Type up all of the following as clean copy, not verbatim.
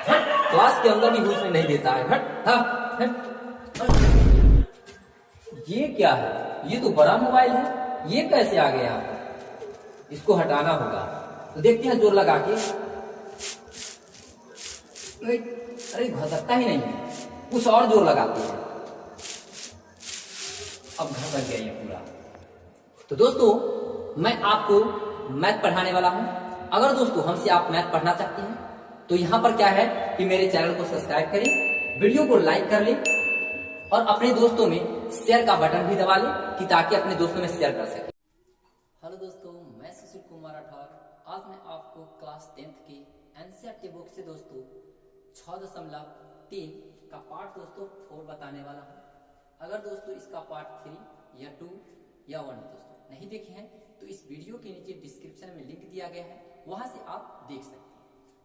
हट, क्लास के अंदर भी घुसने नहीं देता है। हट, हाँ, हट। ये क्या है? ये तो बड़ा मोबाइल है, ये कैसे आ गया? इसको हटाना होगा। तो देखते हैं जोर लगा के। अरे घसकता ही नहीं है, कुछ और जोर लगाते हैं। अब घसक गया ये पूरा। तो दोस्तों, मैं आपको मैथ पढ़ाने वाला हूं। अगर दोस्तों हमसे आप मैथ पढ़ना चाहते हैं तो यहां पर क्या है कि मेरे चैनल को सब्सक्राइब करें, वीडियो को लाइक कर लें और अपने दोस्तों में शेयर का बटन भी दबा लें कि ताकि अपने दोस्तों में शेयर कर सकें। हेलो दोस्तों, मैं सुशील कुमार राठौर। आज मैं आपको क्लास 10th के एनसीईआरटी बुक से दोस्तों 6.3 का पार्ट दोस्तों 4 बताने वाला हूं। अगर दोस्तों इसका पार्ट 3 या 2 या 1 दोस्तों नहीं देखे हैं तो इस वीडियो के नीचे डिस्क्रिप्शन में लिंक दिया गया है, वहां से आप देख सकते हैं।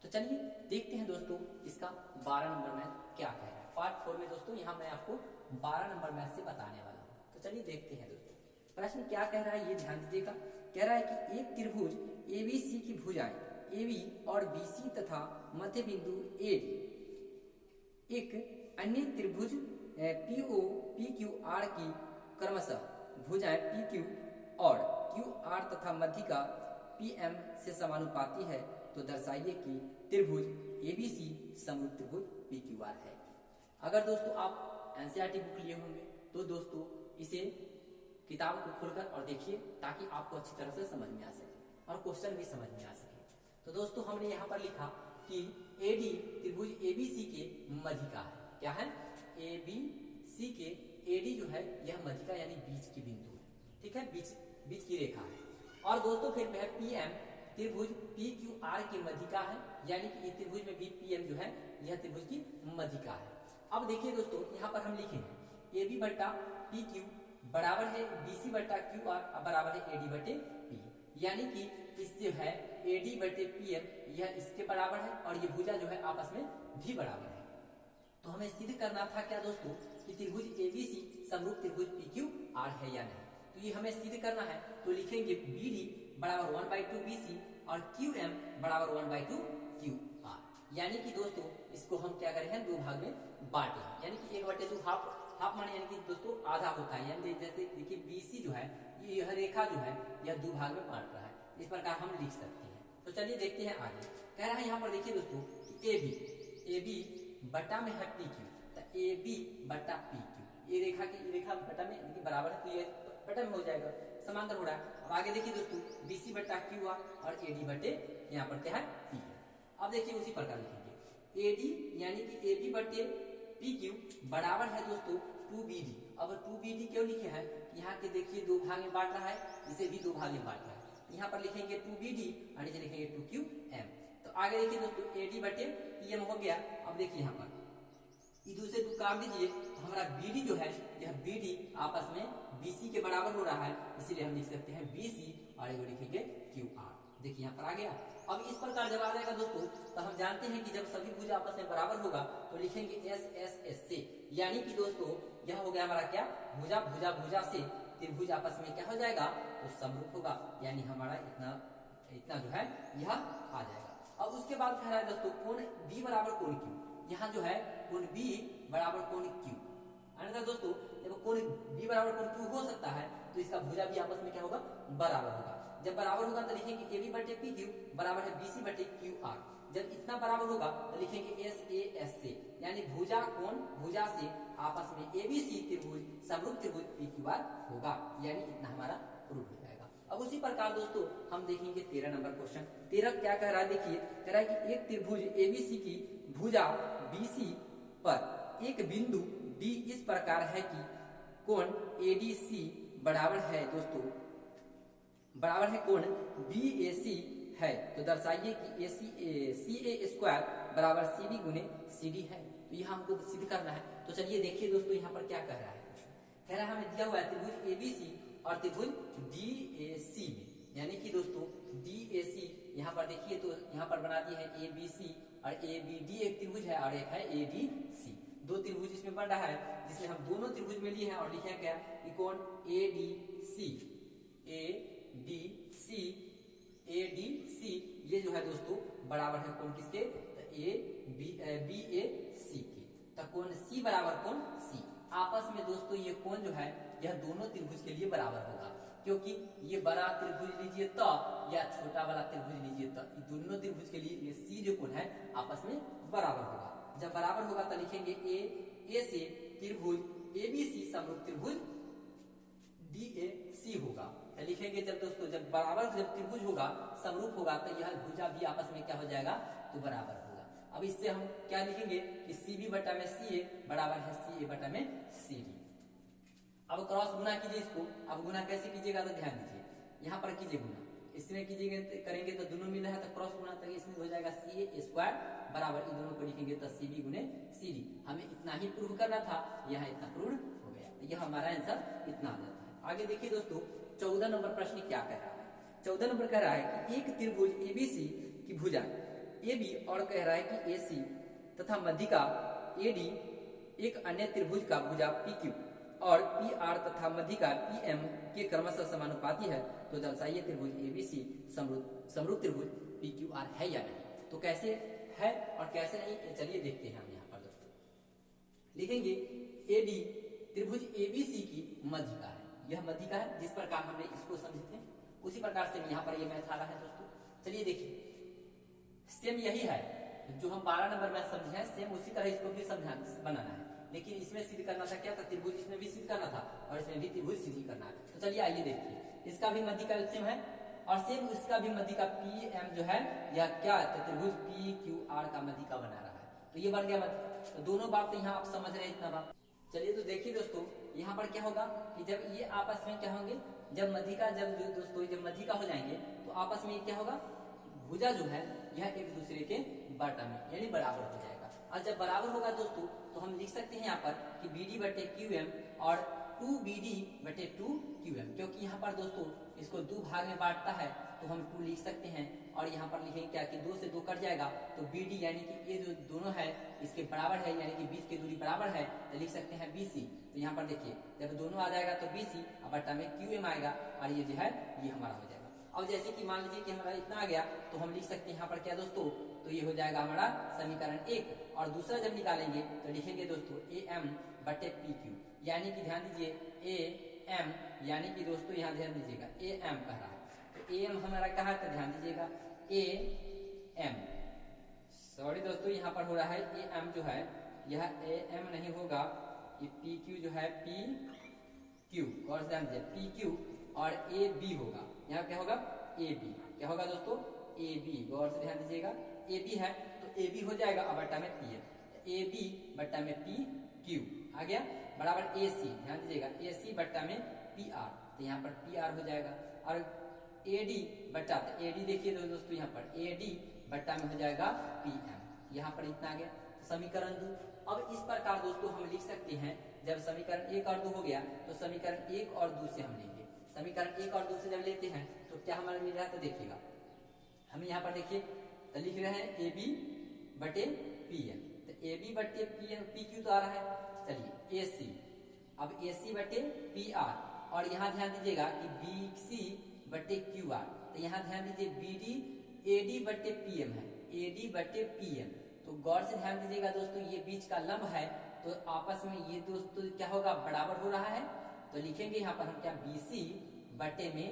तो चलिए देखते हैं दोस्तों इसका 12 नंबर मैथ क्या कह रहा है। पार्ट 4 में दोस्तों यहाँ मैं आपको 12 नंबर मैथ से बताने वाला हूँ। तो चलिए देखते हैं दोस्तों प्रश्न क्या कह रहा है, ये ध्यान दीजिएगा। कह रहा है कि एक त्रिभुज एबीसी की भुजाएं एबी और बीसी तथा मध्य बिंदु एडी एक अन्य त्रिभुज पीओ पीक्यूआर की क्रमशः भुजाएं पीक्यू और क्यूआर तथा मध्यिका पीएम से समानुपाती है, तो दर्शाइए कि त्रिभुज एबीसी समरूप त्रिभुज पीक्यूआर है। अगर दोस्तों आप एनसीईआरटी बुक लिए होंगे तो दोस्तों इसे किताब को खोलकर और देखिए ताकि आपको अच्छी तरह से समझ में आ सके और क्वेश्चन भी समझ में आ सके। तो दोस्तों हमने यहाँ पर लिखा कि एडी त्रिभुज एबीसी के मध्यिका है। क्या है? एबीसी के एडी जो है यह मध्यिका यानी बीच की बिंदु है, ठीक है, बीच की रेखा है। और दोस्तों फिर है पीएम त्रिभुज पीक्यूआर की मध्यिका है, यानी कि त्रिभुज में भी पीएम जो है यह त्रिभुज की मध्यिका है। अब देखिए दोस्तों यहाँ पर हम लिखे हैं एबी बट्टा पीक्यू बराबर है बीसी बट्टा क्यूआर बराबर है एडी बटे पी, यानी कि इस जो है एडी बटे पीएम यह इसके बराबर है और ये भुजा जो है आपस में भी बराबर है। तो हमें सिद्ध करना था क्या दोस्तों कि त्रिभुज एबीसी समरूप त्रिभुज पीक्यूआर है या नहीं। तो ये हमें सिद्ध करना है तो लिखेंगे बीडी बराबर 1/2 बीसी और क्यूएम बराबर 1/2 क्यूआर, यानी कि दोस्तों इसको हम क्या करें हैं दो भाग में बांटे, यानी कि 1/2 हाफ माने यानी कि दोस्तों आधा होता है। यानी जैसे देखिए बीसी जो है यह रेखा जो है यह दो भाग में बांट रहा है, इस प्रकार हम लिख सकते हैं। तो चलिए देखते हैं आगे। कह रहा है यहाँ पर देखिए दोस्तों एबी बटा में है पीक्यू, तो एबी बटा पीक्यू ये रेखा बटा में बराबर है, तो ये बटा में हो जाएगा, समांतर हो रहा है। अब आगे देखिए दोस्तों बीसी बटा क्यूआर और एडी बटे यहाँ पर क्या है पी। अब देखिए उसी प्रकार लिखेंगे एडी यानी कि एबी बटे पीक्यू बराबर है दोस्तों 2बीडी। अब 2बीडी क्यों लिखे हैं? यहाँ के देखिए दो भाग में बांट रहा है, इसे भी दो भाग में बांट रहा है। यहाँ पर लिखेंगे 2बीडी और नीचे लिखेंगे 2क्यूएम। तो आगे देखिए दोस्तों एडी बटे पीएम हो गया। अब देखिए यहाँ पर इधर से दो काट दीजिए तो हमारा बीडी जो है यह बीडी आपस में बीसी के बराबर हो रहा है, इसीलिए हम लिख सकते हैं बीसी और ये लिखेंगे क्यूआर। देखिए यहाँ पर आ गया। अब इस प्रकार जब आ जाएगा दोस्तों तो हम जानते हैं कि जब सभी भुजा आपस में बराबर होगा तो लिखेंगे एस एस एस से, यानी कि दोस्तों यह हो गया हमारा क्या भुजा भुजा भुजा से त्रिभुज आपस में क्या हो जाएगा तो समरूप होगा, यानी हमारा इतना जो है यह आ जाएगा। अब उसके बाद कह रहा है दोस्तों कोण बी बराबर कोण क्यू, यहाँ जो है कोण बी बराबर कोण क्यू। अन्यथा दोस्तों जब कोण बी बराबर कोण क्यू हो सकता है तो इसका भुजा भी आपस में क्या होगा बराबर होगा। जब बराबर होगा तो लिखेंगे एबी बटे पी क्यू बराबर है बीसी बटे क्यू आर। जब इतना बराबर होगा तो लिखेंगे एस ए एस से, यानी भुजा कोण भुजा से आपस में एबीसी त्रिभुज समरूप त्रिभुज पी क्यू आर होगा, यानी इतना हमारा प्रूफ हो जाएगा। अब उसी प्रकार दोस्तों हम देखेंगे 13 नंबर क्वेश्चन। 13 क्या कह रहा है देखिए, कह रहा है कि एक त्रिभुज एबीसी की भुजा बीसी पर एक बिंदु डी इस प्रकार है कि कोण एडीसी बराबर है दोस्तों बराबर है कोण बीएसी है, तो दर्शाइए कि सी ए स्क्वायर बराबर सी बी गुने सी डी है। तो यह हमको सिद्ध करना है। तो चलिए देखिए दोस्तों यहाँ पर क्या कह रहा है। कह रहा है हमें दिया हुआ है त्रिभुज एबीसी और त्रिभुज डीएसी में, यानी कि दोस्तों डीएसी यहाँ पर देखिए तो यहाँ पर बना दिए हैं एबीसी और एबीडी एक त्रिभुज है और एक है एडीसी। दो त्रिभुज इसमें बन रहा है जिसमें हम दोनों त्रिभुज में लिए हैं और लिखे क्या कि कोण एडीसी एडीसी ये जो है दोस्तों बराबर है कोण किसके बी ए सी की। तो कोण सी बराबर कोण सी, आपस में दोस्तों ये कोण जो है यह दोनों त्रिभुज के लिए बराबर होगा, क्योंकि ये बड़ा त्रिभुज लीजिए तो या छोटा वाला त्रिभुज लीजिए तो दोनों त्रिभुज के लिए ये सी जो कोण है आपस में बराबर होगा। जब बराबर होगा तो लिखेंगे ए से त्रिभुज एबीसी समरूप त्रिभुज DAC होगा। तो लिखेंगे जब दोस्तों जब बराबर जब त्रिभुज होगा समरूप होगा तो यह भुजा भी आपस में क्या हो जाएगा तो बराबर होगा। अब इससे हम क्या लिखेंगे कि CB बटा में CA बराबर है CA बटा में CD। अब क्रॉस गुना कीजिए इसको। अब गुना कैसे कीजिएगा तो ध्यान दीजिए, यहाँ पर कीजिए गुना, इसमें कीजिएगा करेंगे तो दोनों मिल रहा है तो क्रॉस गुना तक इसमें हो जाएगा CA स्क्वायर बराबर इन दोनों को लिखेंगे तो CB गुने CD। हमें इतना ही प्रूव करना था, यहाँ इतना प्रूव हो गया, तो यह हमारा आंसर इतना आ जाता है। आगे देखिए दोस्तों 14 नंबर प्रश्न क्या कह रहा है। 14 नंबर कह रहा है कि एक त्रिभुज ABC की भुजा AB और कह रहा है कि AC तथा मध्यिका AD एक अन्य त्रिभुज का भुजा PQ और PR तथा मध्यिका PM के क्रमशः समानुपाती है, तो दर्शाइए त्रिभुज ABC समरूप त्रिभुज PQR है या नहीं। तो कैसे है और कैसे नहीं चलिए देखते हैं हम यहाँ पर दोस्तों। लिखेंगे AD त्रिभुज ABC की मध्यिका है, यह मध्यिका है जिस प्रकार हमने इसको समझे थे उसी प्रकार से यहाँ पर ये मैथ आ रहा है दोस्तों। चलिए देखिए सेम यही है जो हम 12 नंबर में समझे हैं, सेम उसी तरह इसको भी बनाना है, लेकिन इसमें सिद्ध करना था क्या था त्रिभुज, इसमें भी सिद्ध करना था और इसमें भी त्रिभुज सिद्ध करना है। तो चलिए आइए देखिए, इसका भी मध्यिका सेम है और सेम इसका भी मध्यिका PM जो है यह क्या है त्रिभुज PQR का मध्यिका बना रहा है, तो ये बन गया मध्यिका। तो दोनों बात तो यहाँ आप समझ रहे हैं इतना बात। चलिए तो देखिए दोस्तों यहाँ पर क्या होगा कि जब ये आपस में क्या होंगे, जब मध्यिका जब मध्यिका हो जाएंगे तो आपस में क्या होगा, भुजा जो है यह एक दूसरे के बटा में यानी बराबर हो जाएगा। और जब बराबर होगा दोस्तों तो हम लिख सकते हैं यहाँ पर कि BD बटे QM और 2BD बटे 2QM, क्योंकि यहाँ पर दोस्तों इसको दो भाग में बांटता है तो हम 2 लिख सकते हैं और यहाँ पर लिखेंगे क्या कि 2 से 2 कट जाएगा तो BD यानी कि ये जो दोनों है इसके बराबर है यानी कि बीच की दूरी बराबर है, तो लिख सकते हैं BC। तो यहाँ पर देखिए जब दोनों आ जाएगा तो BC और बटा में QM आएगा और ये जो है ये हमारा हो जाएगा। अब जैसे कि मान लीजिए कि हमारा इतना आ गया तो हम लिख सकते हैं यहाँ पर क्या दोस्तों, तो ये हो जाएगा हमारा समीकरण 1 और दूसरा जब निकालेंगे तो लिखेंगे दोस्तों AM बटे PQ, यानी कि ध्यान दीजिए AM यानी कि दोस्तों यहाँ ध्यान दीजिएगा AM कह रहा है तो AM हमारा कहा तो ध्यान दीजिएगा AM, सॉरी दोस्तों यहाँ पर हो रहा है AM जो है यह AM नहीं होगा, ये PQ जो है PQ और ध्यान दीजिए PQ और AB होगा, यहाँ क्या होगा AB, क्या होगा दोस्तों AB, गौर से ध्यान दीजिएगा AB है तो AB हो जाएगा और बट्टा में PM, तो AB बट्टा में PQ आ गया बराबर AC, ध्यान दीजिएगा AC बट्टा में PR, तो यहाँ पर PR हो जाएगा और AD बट्टा, तो AD देखिए दोस्तों यहाँ पर AD बट्टा में हो जाएगा PM, यहाँ पर इतना आ गया समीकरण 2। अब इस प्रकार दोस्तों हम लिख सकते हैं जब समीकरण 1 और 2 हो गया तो समीकरण 1 और 2 से हम लेंगे, समीकरण 1 और 2 से जब लेते हैं तो क्या हमारा मिल रहा है तो देखिएगा हम यहाँ पर देखिए तो लिख रहे हैं AB बटे PM, तो AB बटे PQ तो आ रहा है, चलिए AC, अब AC बटे PR और यहाँ ध्यान दीजिएगा कि BC बटे QR, तो यहाँ ध्यान दीजिए BD AD बटे PM है, AD बटे PM, तो गौर से ध्यान दीजिएगा दोस्तों ये बीच का लंब है तो आपस में ये दोस्तों क्या होगा बराबर हो रहा है, तो लिखेंगे यहाँ पर हम क्या BC बटे में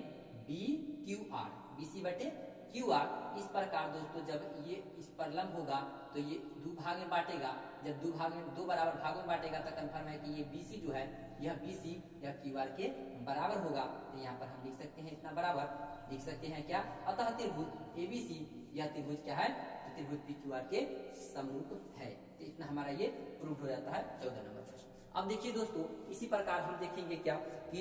BQR, BC बटे QR। इस प्रकार दोस्तों जब ये इस पर लंब होगा तो ये दो भाग में बांटेगा, जब दो बराबर भागों में बांटेगा तो कंफर्म है कि ये BC जो है यह BC या QR के बराबर होगा, तो यहाँ पर हम लिख सकते हैं इतना बराबर लिख सकते हैं क्या, अतः त्रिभुज ABC यह त्रिभुज क्या है तो त्रिभुज PQR के समरूप है, तो इतना हमारा ये प्रूफ हो जाता है 14 नंबर प्रश्न। अब देखिए दोस्तों इसी प्रकार हम देखेंगे क्या कि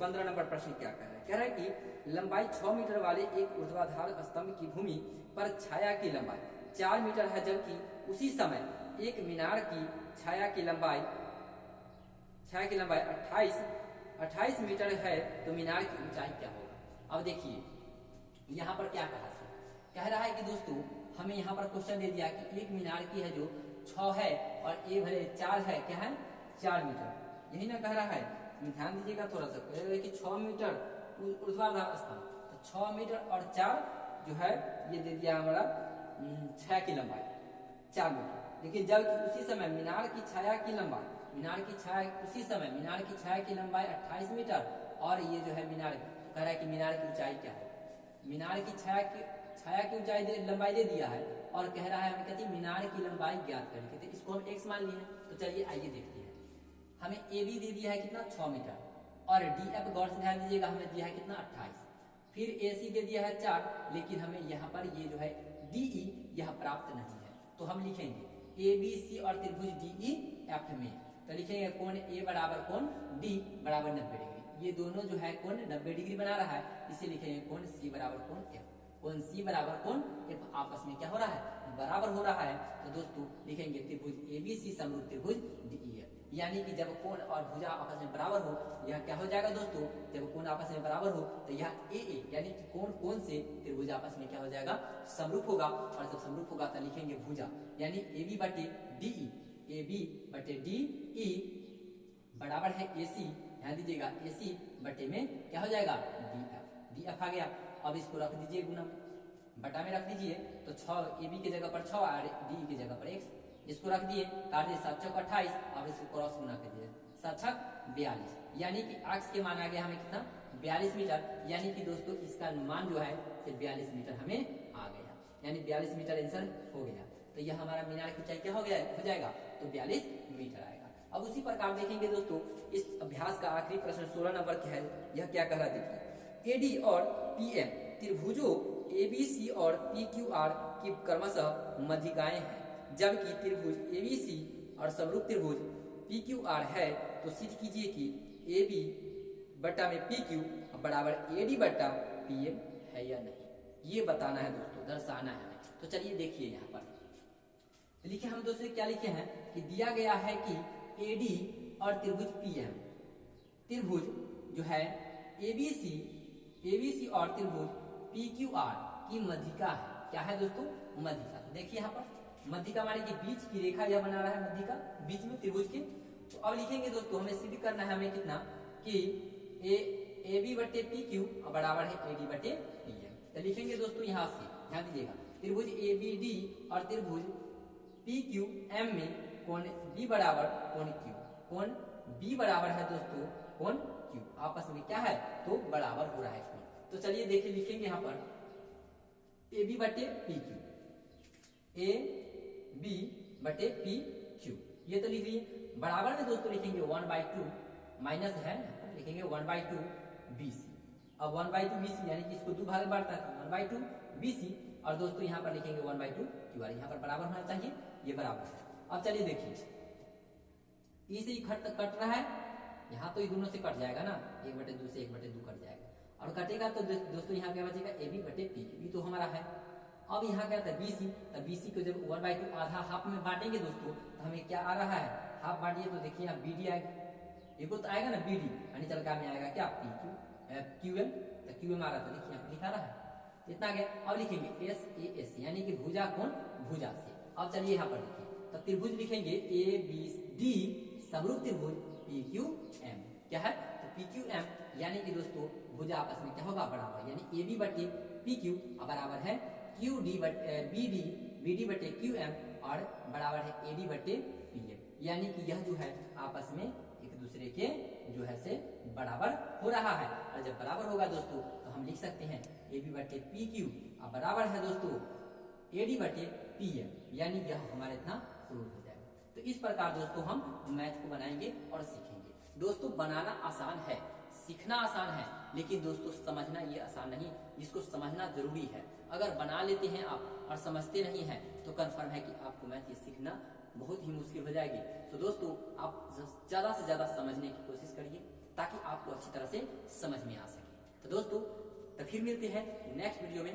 15 नंबर प्रश्न क्या कह रहा है कि लंबाई 6 मीटर वाले एक ऊर्ध्वाधर स्तंभ की भूमि पर छाया की लंबाई 4 मीटर है, जबकि उसी समय एक मीनार की छाया की लंबाई 28 मीटर है, तो मीनार की ऊंचाई क्या होगा। अब देखिए यहाँ पर क्या कह रहा है कि दोस्तों हमें यहाँ पर क्वेश्चन दे दिया कि एक मीनार की है जो 6 है और ए भले 4 है, क्या है 4 मीटर, यही ना कह रहा है, ध्यान दीजिएगा थोड़ा सा कि 6 मीटर ऊर्ध्वाधर स्तंभ, तो 6 मीटर और 4 जो है ये दे दिया हमारा 6 की लंबाई, 4 मीटर। लेकिन जब उसी समय मीनार की छाया की लंबाई, मीनार की छाया उसी समय मीनार की छाया की लंबाई 28 मीटर और ये जो है मीनार कह रहा है कि मीनार की ऊंचाई क्या है। मीनार की छाया की ऊंचाई लंबाई दे दिया है और कह रहा है हमें कहते हैं मीनार की लंबाई ज्ञात करें। कहते इसको हम x मान लिए हैं। तो चलिए आइए देखते हैं। हमें ए बी दे दिया है कितना 6 मीटर और डी एफ गौर से ध्यान दीजिएगा हमें दिया है कितना 28। फिर ए सी दे दिया है 4, लेकिन हमें यहाँ पर ये जो है डी ई यह प्राप्त नहीं है। तो हम लिखेंगे ए बी सी और त्रिभुज डी ई एफ में। तो लिखेंगे कोण ए बराबर कोण डी बराबर 90 डिग्री। ये दोनों जो है कोण 90 डिग्री बना रहा है, इसे लिखेंगे कोण सी बराबर कोण एफ। कोण सी बराबर कोण एफ आपस में क्या हो रहा है, बराबर हो रहा है। तो दोस्तों लिखेंगे त्रिभुज ए बी सी समरूप त्रिभुज डी ई एफ। यानी कि जब कोण और भुजा आपस में बराबर हो, यह क्या हो जाएगा दोस्तों, जब कोण आपस में बराबर हो तो यह ए ए यानी कि कोण से त्रिभुज आपस में क्या हो जाएगा, समरूप होगा। और जब समरूप होगा तो लिखेंगे भुजा यानी ए बी बटे डी ई, ए बी बटे डी ई बराबर है ए सी। ध्यान दीजिएगा ए सी बटे में क्या हो जाएगा डी एफ। डी एफ आ गया। अब इसको रख दीजिए गुना में, बटा में रख दीजिए। तो 6 ए बी की जगह पर 6 और डी की जगह पर x, इसको रख दिए। काट दिए 7 चौक 28। अब इसको क्रॉस गुना कर दिए 7 छक 42 यानी कि x के मान आ गया हमें कितना 42 मीटर। यानी कि दोस्तों इसका मान जो है सिर्फ 42 मीटर हमें आ गया, यानी 42 मीटर आंसर हो गया। तो यह हमारा मीनार की ऊंचाई क्या हो जाएगा, तो 42 मीटर आएगा। अब उसी प्रकार देखेंगे दोस्तों इस अभ्यास का आखिरी प्रश्न 16 नंबर का है। यह क्या कह रहा है देखिए, एडी और पीएम त्रिभुजों एबीसी और पीक्यूआर की क्रमशः मध्यिकाएं हैं, जबकि त्रिभुज एबीसी और समरूप त्रिभुज पीक्यूआर है। तो सिद्ध कीजिए कि एबी बटा में पीक्यू बराबर एडी बटा पीएम है या नहीं। ये बताना है दोस्तों, दर्शाना है। तो चलिए देखिए यहाँ पर लिखे हम दोस्तों क्या लिखे हैं कि दिया गया है कि एडी और त्रिभुज पीएम, त्रिभुज जो है एबीसी और त्रिभुज पीक्यूआर की मध्यिका है। क्या है दोस्तों, मध्यिका। तो देखिए यहाँ पर मध्यिका माने कि बीच की रेखा यह बना रहा है, मध्यिका बीच में त्रिभुज के। तो अब लिखेंगे दोस्तों हमें सिद्ध करना है हमें कितना कि ए बी बटे पी क्यू बराबर है एडी बटे पीएम। तो लिखेंगे दोस्तों यहाँ से ध्यान दीजिएगा त्रिभुज ए बी डी और त्रिभुज पी क्यू एम में कोण बी बराबर कोण क्यू, कोण बी बराबर है दोस्तों कोण क्यू, आपस में क्या है तो बराबर हो रहा है कोण। तो चलिए देखिए लिखेंगे यहाँ पर ए बी बटे पी क्यू, ए बी बटे पी क्यू, ये तो लिख लिए। बराबर में दोस्तों लिखेंगे 1/2 माइनस है लिखेंगे 1/2 BC। अब 1/2 BC यानी कि इसको 2 भाग में बांटता है 1/2 BC। और दोस्तों यहाँ पर लिखेंगे 1/2 QR, यहाँ पर बराबर होना चाहिए, ये बराबर है। अब चलिए देखिए ई से कट रहा है, यहाँ तो ये दोनों से कट जाएगा ना, 1/2 से 1/2 कट जाएगा और कटेगा तो दोस्तों यहाँ क्या बचेगा ए बी बटे पी क्यू, तो हमारा है। अब यहाँ क्या था BC, तो BC को जब 1/2 आधा हाफ में बांटेंगे दोस्तों तो हमें क्या आ रहा है, हाफ बांटिए तो देखिए यहाँ BD आएगा, एगो तो आएगा ना BD यानी चल में आएगा क्या QM, तो QM आ रहा था देखिए यहाँ लिखा रहा है इतना गया। अब लिखेंगे SAS यानी कि भुजा कोण भुजा से। अब चलिए यहाँ पर लिखिए तो त्रिभुज लिखेंगे ABD समरूप त्रिभुज PQM, क्या है तो PQM यानी कि दोस्तों भुजा आपस में क्या होगा बराबर, यानी AB बटे PQ बराबर है QD बटे BD बटे QM और बराबर है AD बटे PM, यानी कि यह जो है आपस में एक दूसरे के जो है से बराबर हो रहा है। और जब बराबर होगा दोस्तों तो हम लिख सकते हैं AB बटे PQ और बराबर है दोस्तों AD बटे PM, यानी यह हमारा इतना प्रूव हो जाएगा। तो इस प्रकार दोस्तों हम मैथ को बनाएंगे और सीखेंगे। दोस्तों बनाना आसान है, सीखना आसान है, लेकिन दोस्तों समझना ये आसान नहीं, जिसको समझना जरूरी है। अगर बना लेते हैं आप और समझते नहीं हैं तो कंफर्म है कि आपको मैथ ये सीखना बहुत ही मुश्किल हो जाएगी। तो दोस्तों आप ज्यादा से ज्यादा समझने की कोशिश करिए ताकि आपको अच्छी तरह से समझ में आ सके। तो दोस्तों तो फिर मिलते हैं नेक्स्ट वीडियो में।